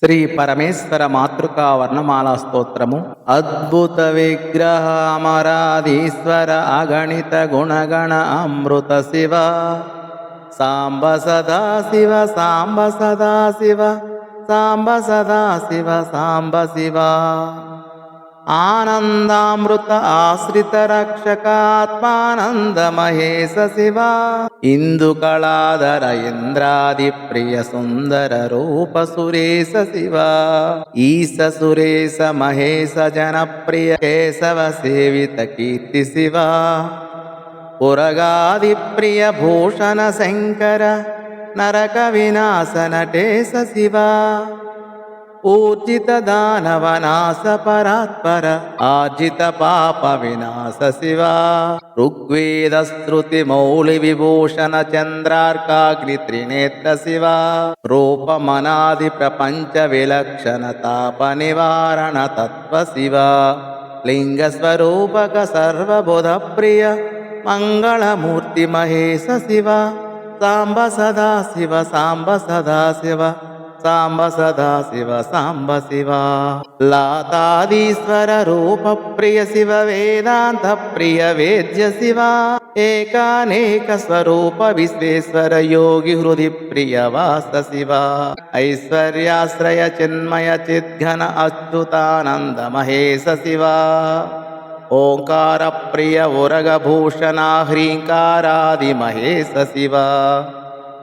శ్రీ పరమేశ్వర మాతృకా వర్ణమాలా స్తోత్రము. అద్భుత విగ్రహ అమరాధీశ్వర అగణిత గుణగణ అమృత శివ సాంబ సదా శివ సాంబ సదా శివ సాంబ సదా శివ సాంబ శివ ఆనందామృత ఆశ్రిత రక్షకాత్మానంద మహేశ శివ ఇందుకళాధర ఇంద్రాది ప్రియ సుందర రూప సురేశ శివ ఈశ సురేశ మహేశ జనప్రియ కేశవ సేవిత కీర్తి శివ పురగాది ప్రియ భూషణ శంకర నరక వినాశన టేశ శివ ఊర్జిత దానవనాశ పరాత్పర ఆర్జిత పాప వినాశ శివ ఋగ్వేద శ్రుతి మౌళి విభూషణ చంద్రార్కాగ్ని త్రినేత్ర శివ రూపమనాది ప్రపంచ విలక్షణ తాప నివారణ తత్వ శివ లింగ స్వరూపక సర్వబుధ ప్రియ మంగళమూర్తి మహేశ శివ సాంబ సదా శివ సాంబ సదా శివ సాంబ సదా శివ సాంబ శివ లాతాదీశ్వర రూప ప్రియ శివ వేదాంత ప్రియ వేద్య శివ ఏకానేక స్వరూప విశ్వేశ్వర యోగి హృది ప్రియ వాస శివ ఐశ్వర్యాశ్రయ చిన్మయ చిద్ఘన అచ్యుతానంద మహేశ శివ ఓంకార ప్రియ ఉరగభూషణ హ్రీంకారాది మహేశ శివ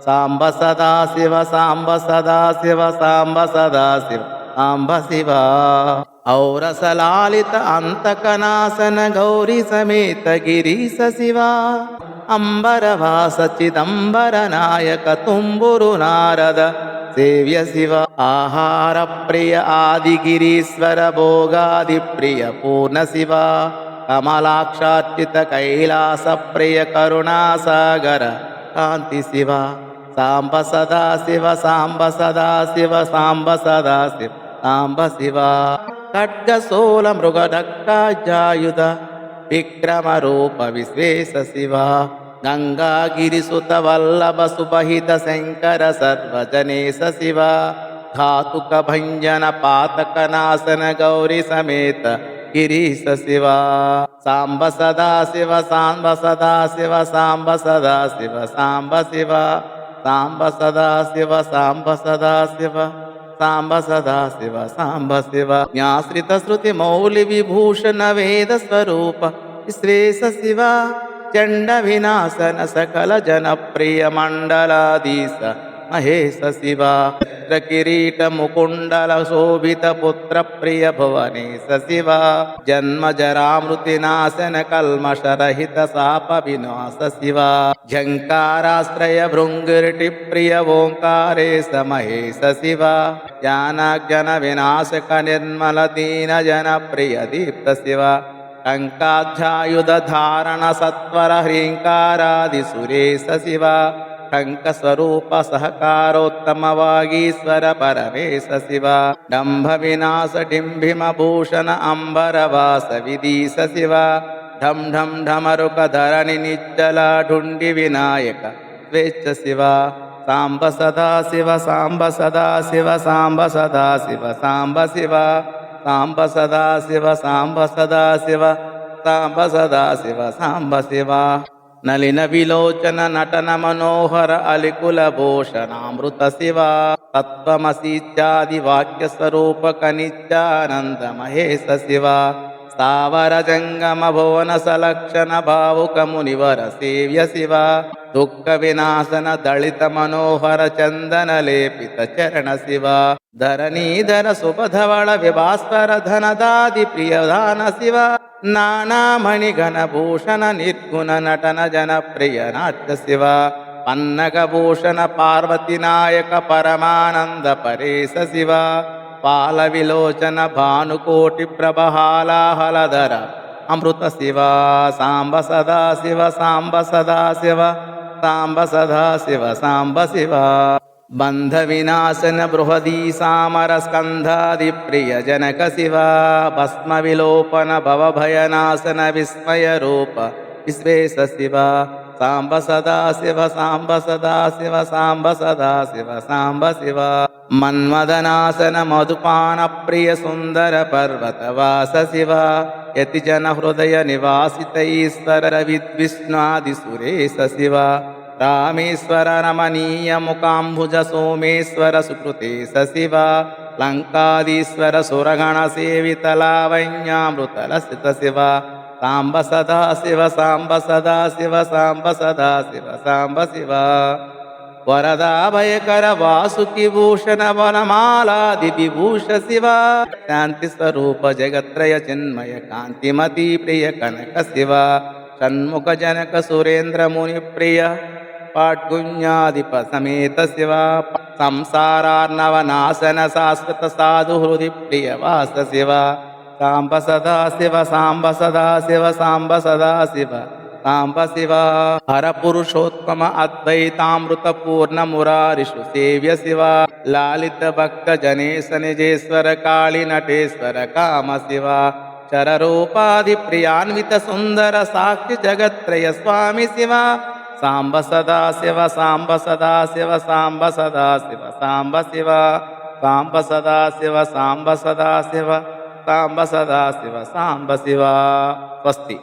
సాంబ సదా శివ సాంబ సదా శివ సాంబ సదా శివ సాంబ శివ ఔరసలాలిత అంతకనాశన గౌరీ సమేత గిరీశ శివ అంబరవాస చిదంబర నాయక తుంబురు నారద సేవ్య శివ ఆహార ప్రియ ఆదిగిరీశ్వర భోగాది ప్రియ పూర్ణ శివ కమలాక్షార్చిత కైలాస ప్రియ కరుణాసాగర కాంతి శివ సాంబ సదా శివ సాంబ సదా శివ సాంబ సదా శివ సాంబ శివ ఖడ్గశూల మృగడక్కాజాయుధ విక్రమ రూప విశ్వేశ శివ గంగాగిరిసుత వల్లభ సుపహిత శంకర సర్వజనేశ శివ ఘాతుక భంజన పాతక నాశన గౌరీ సమేత గిరీశ శివ సాంబ సదా శివ సాంబ సదా శివ సాంబ సదా శివ సాంబ శివ సాంబ సదా శివ సాంబ సదా శివ సాంబ సదా శివ సాంబ శివ జ్ఞాశ్రిత శృతి మౌలి విభూషణ వేద స్వరూప విశ్వేశ శివ చండ వినాశన సకల జనప్రియ మండలాధీశ మహేశ శివ కిరీట ముకుండల శోభిత పుత్ర ప్రియ భువనేశ శివ జన్మ జరామృతి నాశన కల్మషరహిత శాప వినాశ శివ ఝంకారాశ్రయ భృంగిరిటి ప్రియ ఓంకారేశ మహేశ శివ జ్ఞానజ్ఞన వినాశక నిర్మల దీన జన ప్రియ దీప్త శివ కంకాధ్యాయుధ ధారణ సత్వర హ్రీంకారాది సురేశ శివ టంక స్వరూప సహకారోత్తమ వాగీశ్వర పరమేశ శివ డంభ వినాశ డింభిమ భూషణ అంబరవాస విదీశ శివ ఢం ఢం ఢమరుక ధరణి నిచ్చల ఢుండి వినాయక స్వేచ్ఛ శివ సాంబ సదా శివ సాంబ సదా శివ సాంబ సదా శివ సాంబ శివ సాంబ సదా శివ సాంబ సదా శివ సాంబ సదా శివ సాంబ శివ నలిన విలోచన నటన మనోహర అలికుల భూషణామృత శివ తత్వమసీత్యాది వాక్య స్వరూప కనిత్యానంద మహేశ శివ స్థావర జంగమ భువన సలక్షణ భావుక మునివర సేవ్య శివ దుఃఖ వినాశన దళిత మనోహర చందన లేపిత చరణ శివ ధరణీధర సుపధవళ విభాస్వర ధనదాది ప్రియదాన శివ నానామణి ఘనభూషణ నిర్గుణ నటన జన ప్రియ నాట్య శివ పన్నగ భూషణ పార్వతి నాయక పరమానంద పరేశ శివ పాల విలోచన భానుకోటి ప్రభహాలాహలధర అమృత శివ సాంబ సదా శివ సాంబ సదా శివ సాంబ సదా శివ సాంబ శివ బంధ వినాశన బృహదీ సామర స్కంధాది ప్రియ జనక శివ భస్మ విలోపన భవభయనాశన విస్మయ రూప విశ్వేశ శివ సాంబ సదా శివ సాంబ సదా శివ సాంబ సదా శివ సాంబ శివ మన్మదనాసన మధుపాన ప్రియ సుందర పర్వతవాస శివ యతి జన హృదయ నివాసిత ఈశ్వర విద్విష్ణాది సురేశ శివ రామేశ్వర రమణీయ ముఖాంబుజ సోమేశ్వర సుకృతేశ శివ లంకాదీశ్వర సురగణ సేవిత లావణ్యామృతలసిత శివ సాంబ సదా శివ సాంబ సదా శివ సాంబ సదా శివ సాంబ శివ వరదాభయకర వాసుకి భూషణ వనమాలాది విభూష శివ శాంతి స్వరూప జగత్రయ చిన్మయ కాంతిమతి ప్రియ కనక శివ షణ్ముఖ జనక సురేంద్ర ముని ప్రియ పాడ్గుణ్యాధిప సమేత శివ సంసారార్ణవ నాశన శాశ్వత సాధు హృది ప్రియ వాస శివ సాంబ సదా శివ సాంబ సదా శివ సాంబ సదా శివ సాంబ శివ హర పురుషోత్తమ అద్వైతామృత పూర్ణ మురారిషు సేవ్య శివ లాలిత భక్త జనేశ నిజేశ్వర కాళి నటేశ్వర కామ శివ చరరూపాది ప్రియాన్విత సుందర సాక్షి జగత్రయ స్వామి శివ సాంబ సదా శివ సాంబ సదా శివ సాంబ సదా శివ సాంబ శివ సాంబ సదా శివ సాంబ సదా శివ సాంబ సదా శివ సాంబ శివ స్వస్తి.